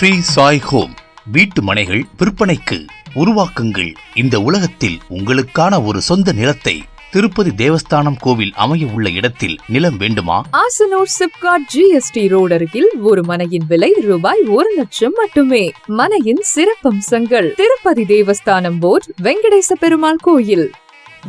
Sri Sai home வீட்டு மனைகள் விற்பனைக்கு. உருவாக்குங்கள் இந்த உலகத்தில் உங்களுக்கான ஒரு சொந்த நிலத்தை. திருப்பதி தேவஸ்தானம் கோவில் அமைய உள்ள இடத்தில் நிலம் வேண்டுமா? ஆசனூர் சிப்காட் GST ரோடு அருகில் ஒரு மனையின் விலை ரூபாய் 1,00,000 மட்டுமே. மனையின் சிறப்பம்சங்கள்: திருப்பதி தேவஸ்தானம் போர்டு, வெங்கடேச பெருமாள் கோயில்,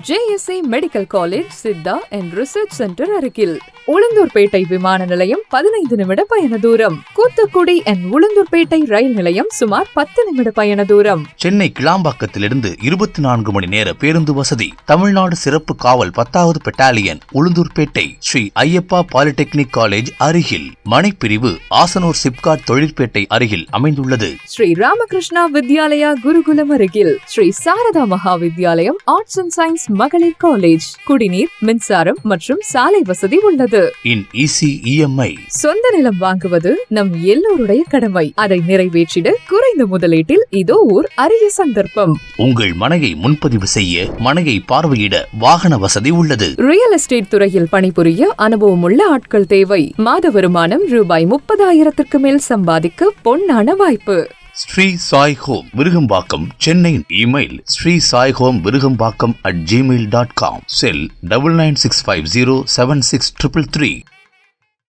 JSA medical college, Siddha and research centre அருகில், உளுந்தூர்பேட்டை விமான நிலையம் 15 நிமிட பயண தூரம், கூத்துக்குடி அண்ட் உளுந்தூர்பேட்டை ரயில் நிலையம் சுமார் 10 நிமிட பயண தூரம். சென்னை கிளாம்பாக்கத்திலிருந்து 24 மணி நேர பேருந்து வசதி. தமிழ்நாடு சிறப்பு காவல் 10வது battalion Ulundurpet Sri Ayyappa polytechnic college அருகில். மனைப்பிரிவு ஆசனூர் சிப்காட் தொழிற்பேட்டை அருகில் அமைந்துள்ளது. ஸ்ரீ ராமகிருஷ்ணா வித்யாலயா குருகுலம் அருகில் ஸ்ரீ சாரதா மகா வித்யாலயம் ஆர்ட்ஸ் அண்ட் சயின்ஸ் மகளிர் காலேஜ். குடிநீர், மின்சாரம் மற்றும் சாலை வசதி உள்ளது. இன் ஈசி EMI. சொந்த நிலம் வாங்குவது நம் எல்லோருடைய கடமை. அதை நிறைவேற்றிட குறைந்த முதலீட்டில் இதோ ஓர் அரிய சந்தர்ப்பம். உங்கள் மனையை முன்பதிவு செய்ய, மனையை பார்வையிட வாகன வசதி உள்ளது. ரியல் எஸ்டேட் துறையில் பணிபுரிய அனுபவமுள்ள ஆட்கள் தேவை. மாத வருமானம் ரூபாய் 30,000க்கு மேல் சம்பாதிக்க பொன்னான வாய்ப்பு. Sri Sai home Virugambakkam, Chennai. Email sreesaihomevirugambakam@gmail.com. Cell 9965076333.